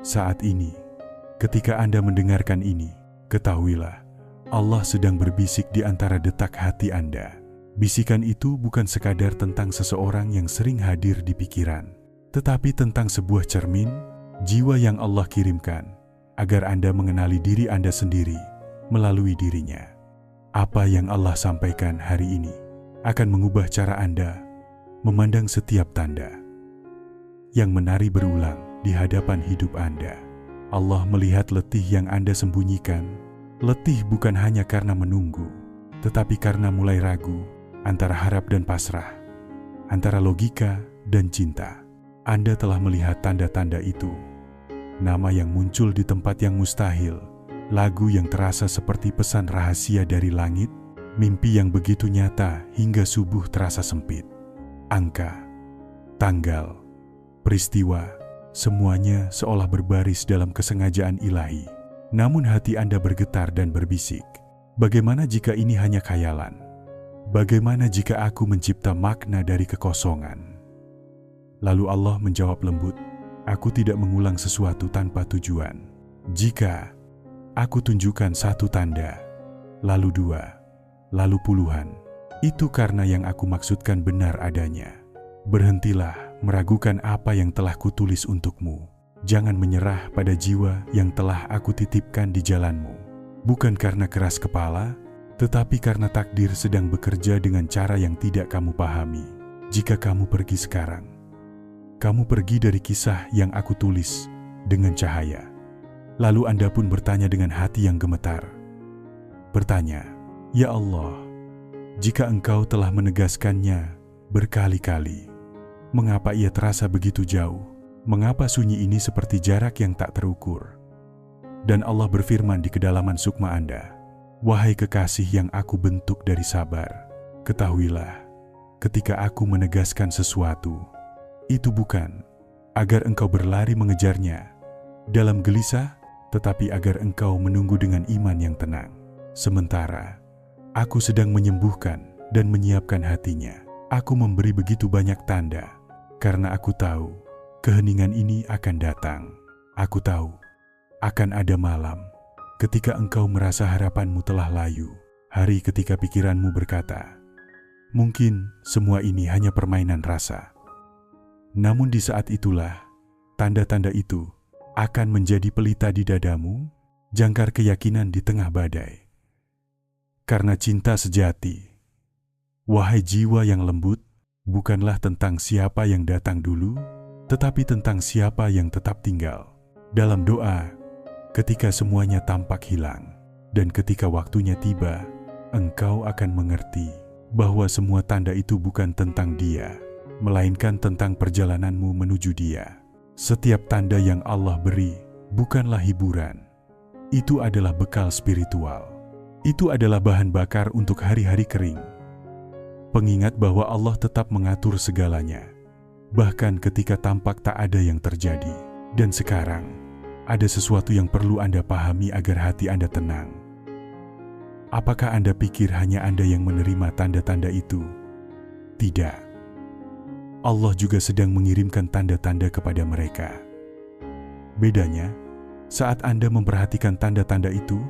Saat ini, ketika Anda mendengarkan ini, ketahuilah Allah sedang berbisik di antara detak hati Anda. Bisikan itu bukan sekadar tentang seseorang yang sering hadir di pikiran, tetapi tentang sebuah cermin jiwa yang Allah kirimkan agar Anda mengenali diri Anda sendiri melalui dirinya. Apa yang Allah sampaikan hari ini akan mengubah cara Anda memandang setiap tanda yang menari berulang di hadapan hidup Anda. Allah melihat letih yang Anda sembunyikan. Letih bukan hanya karena menunggu, tetapi karena mulai ragu antara harap dan pasrah, antara logika dan cinta. Anda telah melihat tanda-tanda itu. Nama yang muncul di tempat yang mustahil, lagu yang terasa seperti pesan rahasia dari langit, mimpi yang begitu nyata hingga subuh terasa sempit. Angka, tanggal, peristiwa, semuanya seolah berbaris dalam kesengajaan ilahi. Namun hati Anda bergetar dan berbisik, bagaimana jika ini hanya khayalan? Bagaimana jika aku mencipta makna dari kekosongan? Lalu Allah menjawab lembut, aku tidak mengulang sesuatu tanpa tujuan. Jika aku tunjukkan satu tanda, lalu dua, lalu puluhan, itu karena yang aku maksudkan benar adanya. Berhentilah meragukan apa yang telah kutulis untukmu. Jangan menyerah pada jiwa yang telah aku titipkan di jalanmu. Bukan karena keras kepala, tetapi karena takdir sedang bekerja dengan cara yang tidak kamu pahami. Jika kamu pergi sekarang, kamu pergi dari kisah yang aku tulis dengan cahaya. Lalu Anda pun bertanya dengan hati yang gemetar. Bertanya, ya Allah, jika Engkau telah menegaskannya berkali-kali, mengapa ia terasa begitu jauh? Mengapa sunyi ini seperti jarak yang tak terukur? Dan Allah berfirman di kedalaman sukma Anda, wahai kekasih yang aku bentuk dari sabar, ketahuilah, ketika aku menegaskan sesuatu, itu bukan agar engkau berlari mengejarnya dalam gelisah, tetapi agar engkau menunggu dengan iman yang tenang. Sementara aku sedang menyembuhkan dan menyiapkan hatinya. Aku memberi begitu banyak tanda, karena aku tahu keheningan ini akan datang. Aku tahu akan ada malam ketika engkau merasa harapanmu telah layu. Hari ketika pikiranmu berkata, mungkin semua ini hanya permainan rasa. Namun di saat itulah, tanda-tanda itu akan menjadi pelita di dadamu, jangkar keyakinan di tengah badai. Karena cinta sejati, wahai jiwa yang lembut, bukanlah tentang siapa yang datang dulu, tetapi tentang siapa yang tetap tinggal. Dalam doa, ketika semuanya tampak hilang, dan ketika waktunya tiba, engkau akan mengerti bahwa semua tanda itu bukan tentang dia, melainkan tentang perjalananmu menuju dia. Setiap tanda yang Allah beri bukanlah hiburan. Itu adalah bekal spiritual. Itu adalah bahan bakar untuk hari-hari kering. Pengingat bahwa Allah tetap mengatur segalanya, bahkan ketika tampak tak ada yang terjadi. Dan sekarang, ada sesuatu yang perlu Anda pahami agar hati Anda tenang. Apakah Anda pikir hanya Anda yang menerima tanda-tanda itu? Tidak. Allah juga sedang mengirimkan tanda-tanda kepada mereka. Bedanya, saat Anda memperhatikan tanda-tanda itu,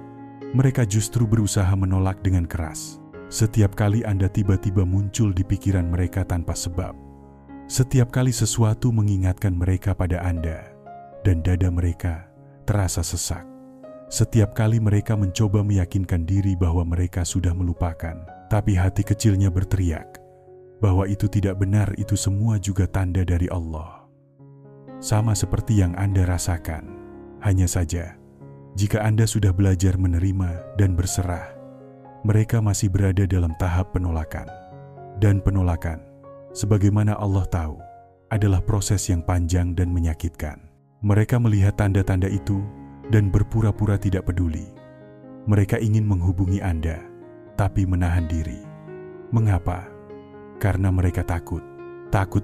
mereka justru berusaha menolak dengan keras. Setiap kali Anda tiba-tiba muncul di pikiran mereka tanpa sebab. Setiap kali sesuatu mengingatkan mereka pada Anda, dan dada mereka terasa sesak. Setiap kali mereka mencoba meyakinkan diri bahwa mereka sudah melupakan, tapi hati kecilnya berteriak bahwa itu tidak benar, itu semua juga tanda dari Allah. Sama seperti yang Anda rasakan. Hanya saja, jika Anda sudah belajar menerima dan berserah, mereka masih berada dalam tahap penolakan. Dan penolakan, sebagaimana Allah tahu, adalah proses yang panjang dan menyakitkan. Mereka melihat tanda-tanda itu dan berpura-pura tidak peduli. Mereka ingin menghubungi Anda, tapi menahan diri. Mengapa? Karena mereka takut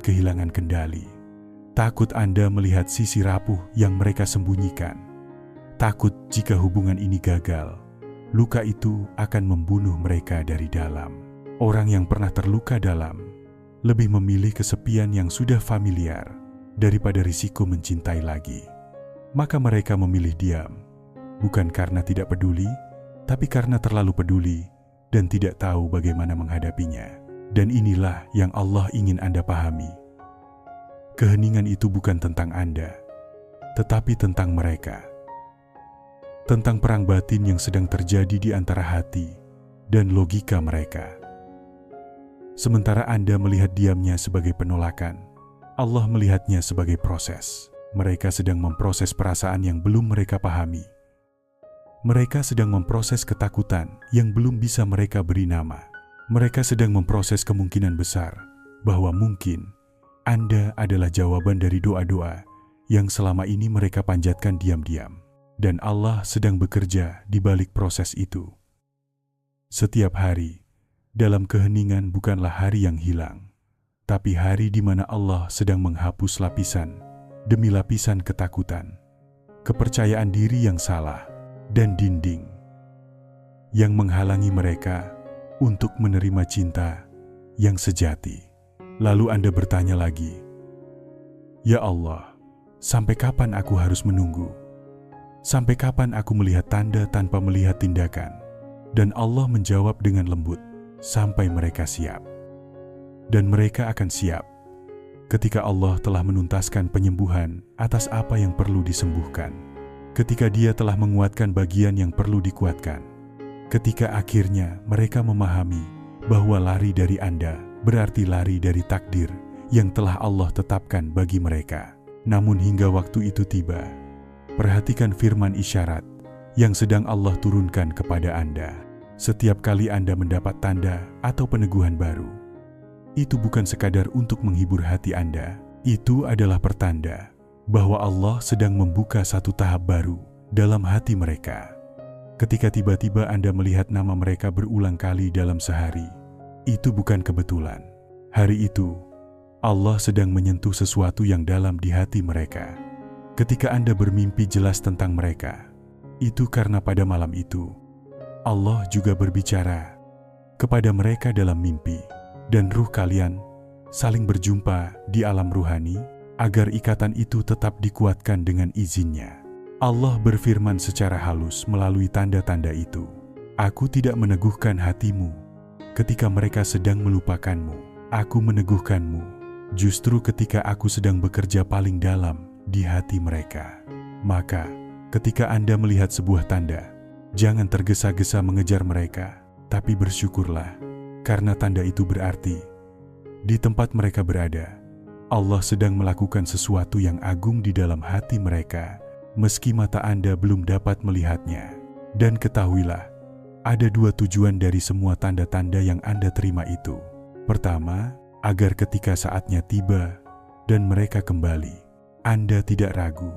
kehilangan kendali. Takut Anda melihat sisi rapuh yang mereka sembunyikan. Takut jika hubungan ini gagal, luka itu akan membunuh mereka dari dalam. Orang yang pernah terluka dalam lebih memilih kesepian yang sudah familiar daripada risiko mencintai lagi. maka mereka memilih diam, bukan karena tidak peduli, tapi karena terlalu peduli dan tidak tahu bagaimana menghadapinya. Dan inilah yang Allah ingin Anda pahami. Keheningan itu bukan tentang Anda, tetapi tentang mereka. Tentang perang batin yang sedang terjadi di antara hati dan logika mereka. Sementara Anda melihat diamnya sebagai penolakan, Allah melihatnya sebagai proses. Mereka sedang memproses perasaan yang belum mereka pahami. Mereka sedang memproses ketakutan yang belum bisa mereka beri nama. Mereka sedang memproses kemungkinan besar bahwa mungkin Anda adalah jawaban dari doa-doa yang selama ini mereka panjatkan diam-diam. Dan Allah sedang bekerja di balik proses itu. Setiap hari, dalam keheningan bukanlah hari yang hilang, tapi hari di mana Allah sedang menghapus lapisan demi lapisan ketakutan, kepercayaan diri yang salah, dan dinding yang menghalangi mereka untuk menerima cinta yang sejati. Lalu Anda bertanya lagi, "Ya Allah, sampai kapan aku harus menunggu? Sampai kapan aku melihat tanda tanpa melihat tindakan?" Dan Allah menjawab dengan lembut, "Sampai mereka siap." Dan mereka akan siap ketika Allah telah menuntaskan penyembuhan atas apa yang perlu disembuhkan. Ketika Dia telah menguatkan bagian yang perlu dikuatkan. Ketika akhirnya mereka memahami bahwa lari dari Anda berarti lari dari takdir yang telah Allah tetapkan bagi mereka. Namun hingga waktu itu tiba, perhatikan firman isyarat yang sedang Allah turunkan kepada Anda. Setiap kali Anda mendapat tanda atau peneguhan baru, itu bukan sekadar untuk menghibur hati Anda. Itu adalah pertanda bahwa Allah sedang membuka satu tahap baru dalam hati mereka. Ketika tiba-tiba Anda melihat nama mereka berulang kali dalam sehari, itu bukan kebetulan. Hari itu, Allah sedang menyentuh sesuatu yang dalam di hati mereka. Ketika Anda bermimpi jelas tentang mereka, itu karena pada malam itu, Allah juga berbicara kepada mereka dalam mimpi, dan ruh kalian saling berjumpa di alam ruhani, agar ikatan itu tetap dikuatkan dengan izinnya. Allah berfirman secara halus melalui tanda-tanda itu, "Aku tidak meneguhkan hatimu ketika mereka sedang melupakanmu. Aku meneguhkanmu justru ketika aku sedang bekerja paling dalam di hati mereka." Maka, ketika Anda melihat sebuah tanda, jangan tergesa-gesa mengejar mereka, tapi bersyukurlah, karena tanda itu berarti di tempat mereka berada, Allah sedang melakukan sesuatu yang agung di dalam hati mereka, meski mata Anda belum dapat melihatnya. Dan ketahuilah, ada dua tujuan dari semua tanda-tanda yang Anda terima itu. Pertama, agar ketika saatnya tiba dan mereka kembali, Anda tidak ragu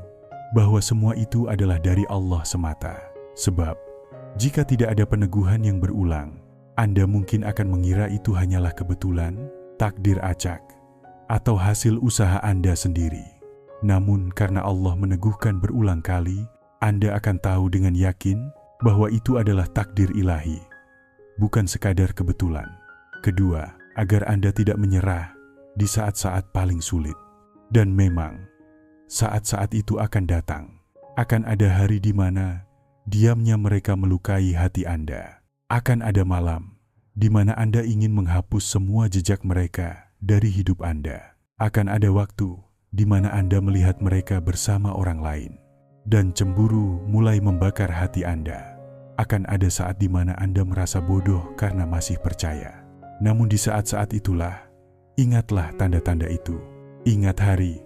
bahwa semua itu adalah dari Allah semata. Sebab, jika tidak ada peneguhan yang berulang, Anda mungkin akan mengira itu hanyalah kebetulan, takdir acak, atau hasil usaha Anda sendiri. Namun karena Allah meneguhkan berulang kali, Anda akan tahu dengan yakin bahwa itu adalah takdir ilahi, bukan sekadar kebetulan. Kedua, agar Anda tidak menyerah di saat-saat paling sulit. Dan memang, saat-saat itu akan datang. Akan ada hari di mana diamnya mereka melukai hati Anda. Akan ada malam di mana Anda ingin menghapus semua jejak mereka dari hidup Anda. Akan ada waktu di mana Anda melihat mereka bersama orang lain, dan cemburu mulai membakar hati Anda. Akan ada saat di mana Anda merasa bodoh karena masih percaya. Namun di saat-saat itulah, ingatlah tanda-tanda itu. Ingat hari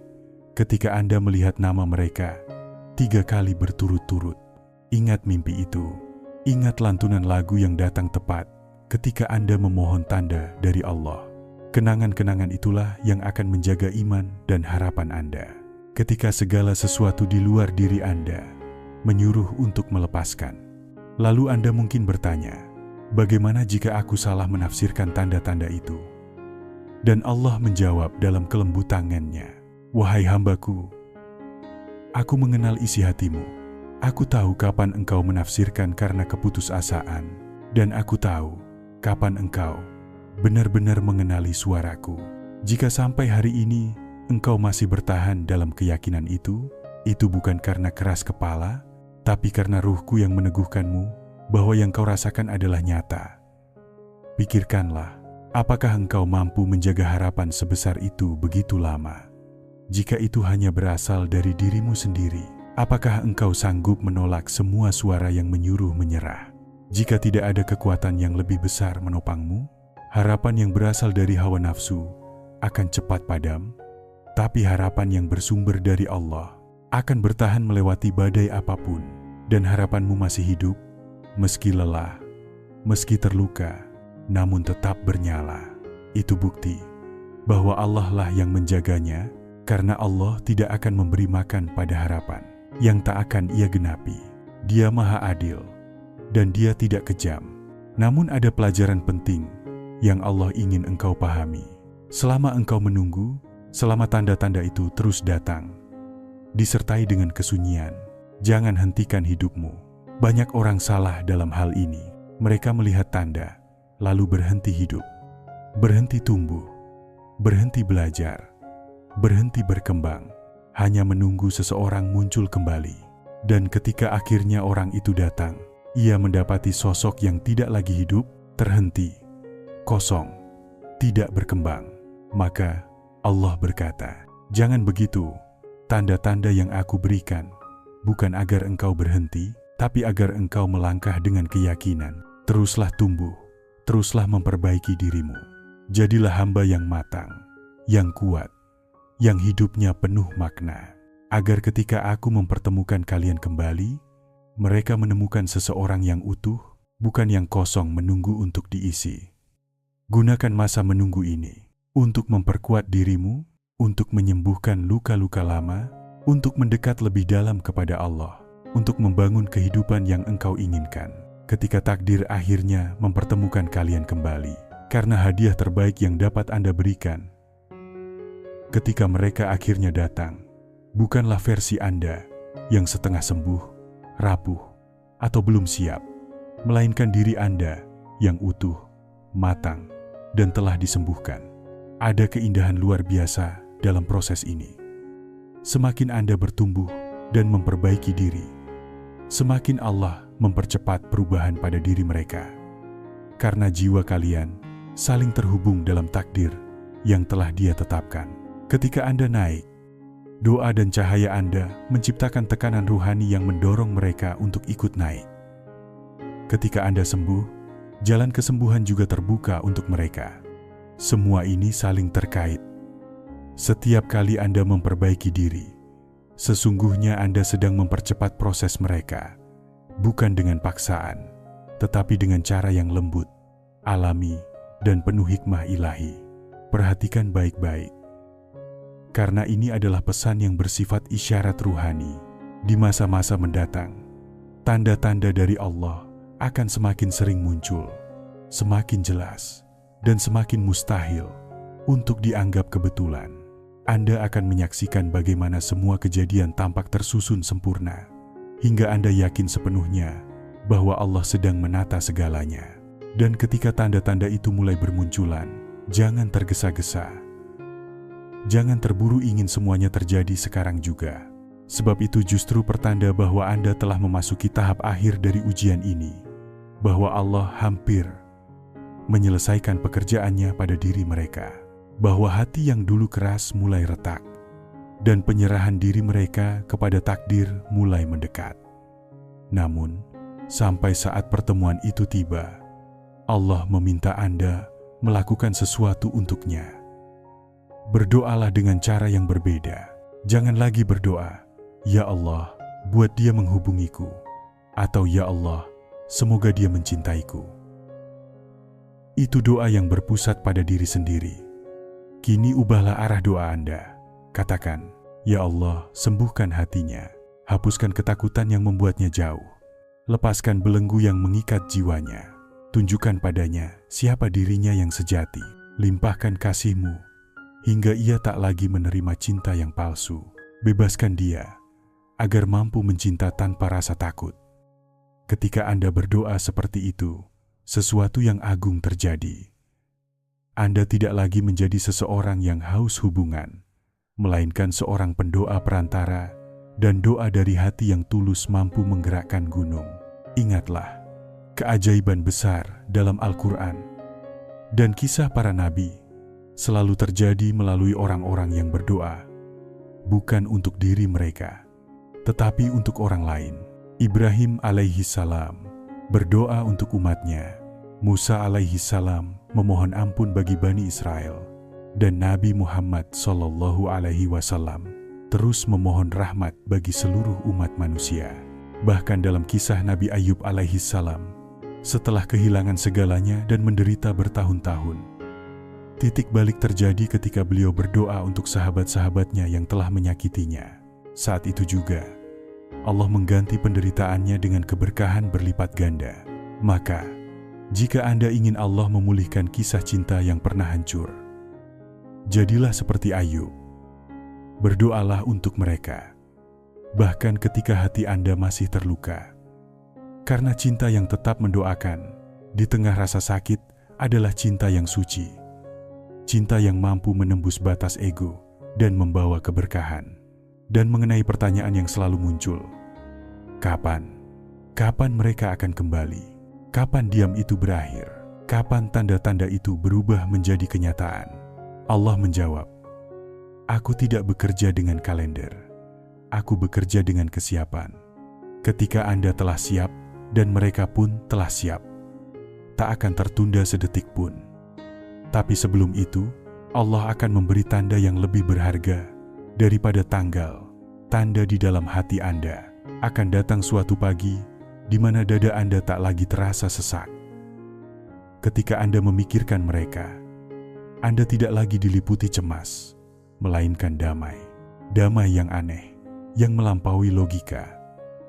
ketika Anda melihat nama mereka 3 kali berturut-turut. Ingat mimpi itu. Ingat lantunan lagu yang datang tepat ketika Anda memohon tanda dari Allah. Kenangan-kenangan itulah yang akan menjaga iman dan harapan Anda. Ketika segala sesuatu di luar diri Anda menyuruh untuk melepaskan. Lalu Anda mungkin bertanya, bagaimana jika aku salah menafsirkan tanda-tanda itu? Dan Allah menjawab dalam kelembut tangannya, "Wahai hambaku, aku mengenal isi hatimu. Aku tahu kapan engkau menafsirkan karena keputusasaan, dan aku tahu kapan engkau benar-benar mengenali suaraku. Jika sampai hari ini engkau masih bertahan dalam keyakinan itu, Itu bukan karena keras kepala, tapi karena ruhku yang meneguhkanmu bahwa yang kau rasakan adalah nyata. Pikirkanlah, apakah engkau mampu menjaga harapan sebesar itu begitu lama? Jika itu hanya berasal dari dirimu sendiri, apakah engkau sanggup menolak semua suara yang menyuruh menyerah? Jika tidak ada kekuatan yang lebih besar menopangmu, harapan yang berasal dari hawa nafsu akan cepat padam, tapi harapan yang bersumber dari Allah akan bertahan melewati badai apapun, dan harapanmu masih hidup, meski lelah, meski terluka, namun tetap bernyala. Itu bukti bahwa Allah lah yang menjaganya, karena Allah tidak akan memberi makan pada harapan yang tak akan Ia genapi. Dia Maha Adil, dan Dia tidak kejam. Namun ada pelajaran penting yang Allah ingin engkau pahami. Selama engkau menunggu, selama tanda-tanda itu terus datang, disertai dengan kesunyian, jangan hentikan hidupmu. Banyak orang salah dalam hal ini. Mereka melihat tanda, lalu berhenti hidup, berhenti tumbuh, berhenti belajar, berhenti berkembang, hanya menunggu seseorang muncul kembali. Dan ketika akhirnya orang itu datang, ia mendapati sosok yang tidak lagi hidup, terhenti, kosong, tidak berkembang. Maka Allah berkata, "Jangan begitu. Tanda-tanda yang aku berikan bukan agar engkau berhenti, tapi agar engkau melangkah dengan keyakinan. Teruslah tumbuh, teruslah memperbaiki dirimu. Jadilah hamba yang matang, yang kuat, yang hidupnya penuh makna. Agar ketika aku mempertemukan kalian kembali, mereka menemukan seseorang yang utuh, bukan yang kosong menunggu untuk diisi." Gunakan masa menunggu ini untuk memperkuat dirimu, untuk menyembuhkan luka-luka lama, untuk mendekat lebih dalam kepada Allah, untuk membangun kehidupan yang engkau inginkan. Ketika takdir akhirnya mempertemukan kalian kembali, karena hadiah terbaik yang dapat Anda berikan. Ketika mereka akhirnya datang, bukanlah versi Anda yang setengah sembuh, rapuh, atau belum siap, melainkan diri Anda yang utuh, matang, dan telah disembuhkan. Ada keindahan luar biasa dalam proses ini. Semakin Anda bertumbuh dan memperbaiki diri, semakin Allah mempercepat perubahan pada diri mereka. Karena jiwa kalian saling terhubung dalam takdir yang telah Dia tetapkan. Ketika Anda naik, doa dan cahaya Anda menciptakan tekanan ruhani yang mendorong mereka untuk ikut naik. Ketika Anda sembuh, jalan kesembuhan juga terbuka untuk mereka. Semua ini saling terkait. Setiap kali Anda memperbaiki diri, sesungguhnya Anda sedang mempercepat proses mereka, bukan dengan paksaan, tetapi dengan cara yang lembut, alami, dan penuh hikmah ilahi. Perhatikan baik-baik, karena ini adalah pesan yang bersifat isyarat ruhani. Di masa-masa mendatang, tanda-tanda dari Allah akan semakin sering muncul, semakin jelas, dan semakin mustahil untuk dianggap kebetulan. Anda akan menyaksikan bagaimana semua kejadian tampak tersusun sempurna, hingga Anda yakin sepenuhnya bahwa Allah sedang menata segalanya. Dan ketika tanda-tanda itu mulai bermunculan, jangan tergesa-gesa. Jangan terburu ingin semuanya terjadi sekarang juga. Sebab itu justru pertanda bahwa Anda telah memasuki tahap akhir dari ujian ini, bahwa Allah hampir menyelesaikan pekerjaannya pada diri mereka, bahwa hati yang dulu keras mulai retak, dan penyerahan diri mereka kepada takdir mulai mendekat. Namun, sampai saat pertemuan itu tiba, Allah meminta Anda melakukan sesuatu untuknya. Berdoalah dengan cara yang berbeda. Jangan lagi berdoa, "Ya Allah, buat dia menghubungiku," atau "Ya Allah, semoga dia mencintaiku." Itu doa yang berpusat pada diri sendiri. Kini ubahlah arah doa Anda. Katakan, "Ya Allah, sembuhkan hatinya. Hapuskan ketakutan yang membuatnya jauh. Lepaskan belenggu yang mengikat jiwanya. Tunjukkan padanya siapa dirinya yang sejati. Limpahkan kasih-Mu, hingga ia tak lagi menerima cinta yang palsu. Bebaskan dia, agar mampu mencinta tanpa rasa takut." Ketika Anda berdoa seperti itu, sesuatu yang agung terjadi. Anda tidak lagi menjadi seseorang yang haus hubungan, melainkan seorang pendoa perantara dan doa dari hati yang tulus mampu menggerakkan gunung. Ingatlah keajaiban besar dalam Al-Quran dan kisah para nabi selalu terjadi melalui orang-orang yang berdoa, bukan untuk diri mereka, tetapi untuk orang lain. Ibrahim alaihi salam berdoa untuk umatnya. Musa alaihi salam memohon ampun bagi Bani Israel. Dan Nabi Muhammad sallallahu alaihi wasallam terus memohon rahmat bagi seluruh umat manusia. Bahkan dalam kisah Nabi Ayub alaihi salam, setelah kehilangan segalanya dan menderita bertahun-tahun, titik balik terjadi ketika beliau berdoa untuk sahabat-sahabatnya yang telah menyakitinya. Saat itu juga, Allah mengganti penderitaannya dengan keberkahan berlipat ganda. Maka, jika Anda ingin Allah memulihkan kisah cinta yang pernah hancur, jadilah seperti Ayub. Berdoalah untuk mereka, bahkan ketika hati Anda masih terluka. Karena cinta yang tetap mendoakan di tengah rasa sakit adalah cinta yang suci. Cinta yang mampu menembus batas ego dan membawa keberkahan. Dan mengenai pertanyaan yang selalu muncul, kapan? Kapan mereka akan kembali? Kapan diam itu berakhir? Kapan tanda-tanda itu berubah menjadi kenyataan? Allah menjawab, "Aku tidak bekerja dengan kalender. Aku bekerja dengan kesiapan. Ketika Anda telah siap dan mereka pun telah siap, tak akan tertunda sedetik pun. Tapi sebelum itu, Allah akan memberi tanda yang lebih berharga daripada tanggal. Tanda di dalam hati Anda. Akan datang suatu pagi di mana dada Anda tak lagi terasa sesak. Ketika Anda memikirkan mereka, Anda tidak lagi diliputi cemas, melainkan damai. Damai yang aneh, yang melampaui logika.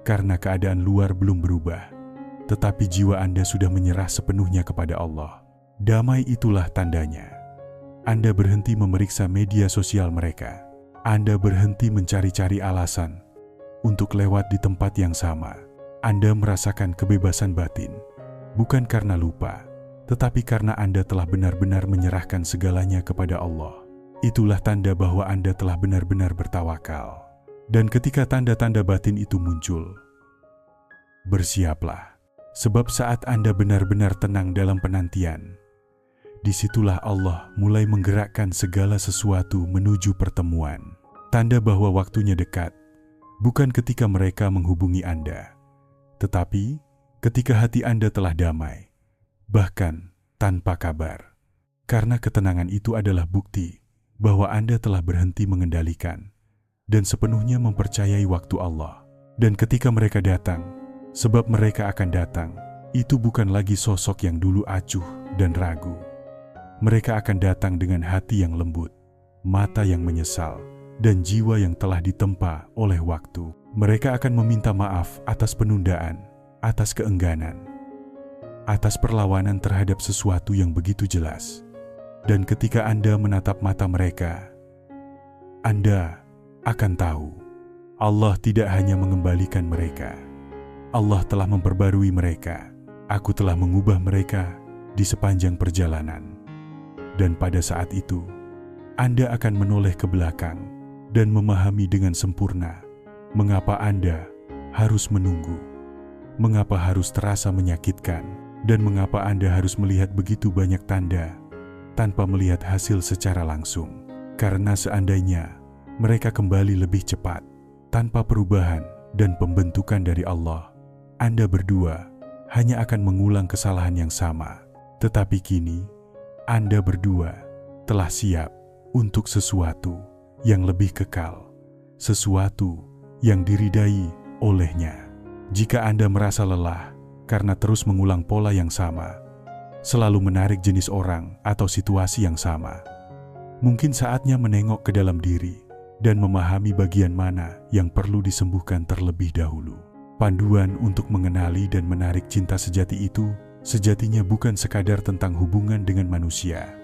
Karena keadaan luar belum berubah, tetapi jiwa Anda sudah menyerah sepenuhnya kepada Allah. Damai itulah tandanya. Anda berhenti memeriksa media sosial mereka. Anda berhenti mencari-cari alasan untuk lewat di tempat yang sama. Anda merasakan kebebasan batin, bukan karena lupa, tetapi karena Anda telah benar-benar menyerahkan segalanya kepada Allah. Itulah tanda bahwa Anda telah benar-benar bertawakal. Dan ketika tanda-tanda batin itu muncul, bersiaplah, sebab saat Anda benar-benar tenang dalam penantian, disitulah Allah mulai menggerakkan segala sesuatu menuju pertemuan. Tanda bahwa waktunya dekat, bukan ketika mereka menghubungi Anda, tetapi ketika hati Anda telah damai, bahkan tanpa kabar. Karena ketenangan itu adalah bukti bahwa Anda telah berhenti mengendalikan dan sepenuhnya mempercayai waktu Allah. Dan ketika mereka datang, sebab mereka akan datang, itu bukan lagi sosok yang dulu acuh dan ragu. Mereka akan datang dengan hati yang lembut, mata yang menyesal, dan jiwa yang telah ditempa oleh waktu. Mereka akan meminta maaf atas penundaan, atas keengganan, atas perlawanan terhadap sesuatu yang begitu jelas. Dan ketika Anda menatap mata mereka, Anda akan tahu Allah tidak hanya mengembalikan mereka. Allah telah memperbarui mereka. Aku telah mengubah mereka di sepanjang perjalanan. Dan pada saat itu, Anda akan menoleh ke belakang dan memahami dengan sempurna mengapa Anda harus menunggu, mengapa harus terasa menyakitkan, dan mengapa Anda harus melihat begitu banyak tanda tanpa melihat hasil secara langsung. Karena seandainya mereka kembali lebih cepat, tanpa perubahan dan pembentukan dari Allah, Anda berdua hanya akan mengulang kesalahan yang sama. Tetapi kini, Anda berdua telah siap untuk sesuatu yang lebih kekal, sesuatu yang diridai olehnya. Jika Anda merasa lelah karena terus mengulang pola yang sama, selalu menarik jenis orang atau situasi yang sama, mungkin saatnya menengok ke dalam diri dan memahami bagian mana yang perlu disembuhkan terlebih dahulu. Panduan untuk mengenali dan menarik cinta sejati itu sejatinya bukan sekadar tentang hubungan dengan manusia,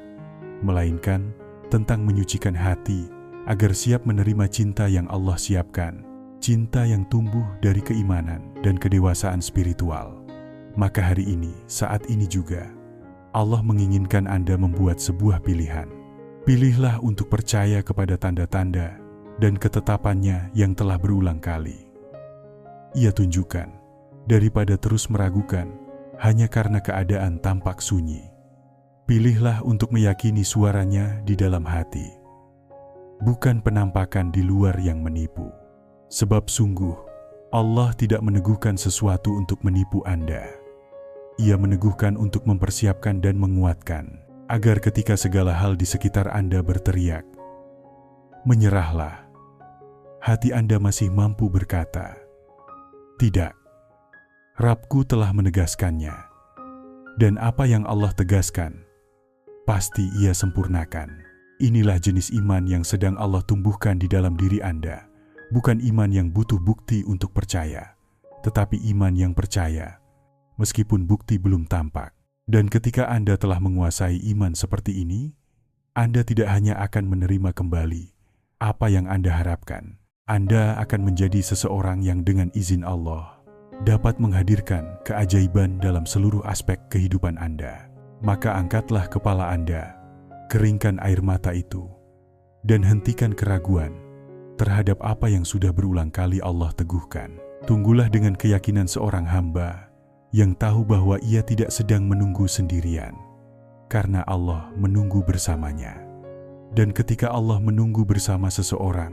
melainkan tentang menyucikan hati agar siap menerima cinta yang Allah siapkan, cinta yang tumbuh dari keimanan dan kedewasaan spiritual. Maka hari ini, saat ini juga, Allah menginginkan Anda membuat sebuah pilihan. Pilihlah untuk percaya kepada tanda-tanda dan ketetapannya yang telah berulang kali. Ia tunjukkan, daripada terus meragukan hanya karena keadaan tampak sunyi. Pilihlah untuk meyakini suaranya di dalam hati, bukan penampakan di luar yang menipu. Sebab sungguh, Allah tidak meneguhkan sesuatu untuk menipu Anda. Ia meneguhkan untuk mempersiapkan dan menguatkan, agar ketika segala hal di sekitar Anda berteriak, menyerahlah, hati Anda masih mampu berkata, tidak, Rabbku telah menegaskannya. Dan apa yang Allah tegaskan, pasti Ia sempurnakan. Inilah jenis iman yang sedang Allah tumbuhkan di dalam diri Anda. Bukan iman yang butuh bukti untuk percaya, tetapi iman yang percaya, meskipun bukti belum tampak. Dan ketika Anda telah menguasai iman seperti ini, Anda tidak hanya akan menerima kembali apa yang Anda harapkan. Anda akan menjadi seseorang yang dengan izin Allah dapat menghadirkan keajaiban dalam seluruh aspek kehidupan Anda. Maka angkatlah kepala Anda, keringkan air mata itu, dan hentikan keraguan terhadap apa yang sudah berulang kali Allah teguhkan. Tunggulah dengan keyakinan seorang hamba yang tahu bahwa ia tidak sedang menunggu sendirian, karena Allah menunggu bersamanya. Dan ketika Allah menunggu bersama seseorang,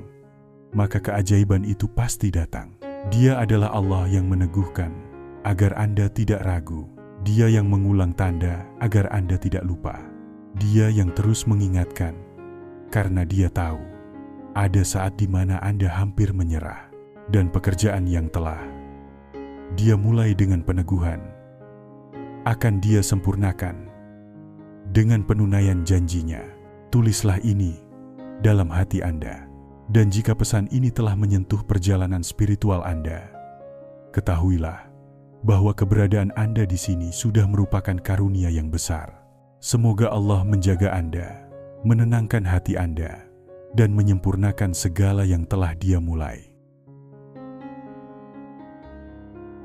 maka keajaiban itu pasti datang. Dia adalah Allah yang meneguhkan agar Anda tidak ragu. Dia yang mengulang tanda agar Anda tidak lupa. Dia yang terus mengingatkan karena Dia tahu ada saat di mana Anda hampir menyerah. Dan pekerjaan yang telah Dia mulai dengan peneguhan akan Dia sempurnakan dengan penunaian janjinya. Tulislah ini dalam hati Anda. Dan jika pesan ini telah menyentuh perjalanan spiritual Anda, ketahuilah bahwa keberadaan Anda di sini sudah merupakan karunia yang besar. Semoga Allah menjaga Anda, menenangkan hati Anda, dan menyempurnakan segala yang telah Dia mulai.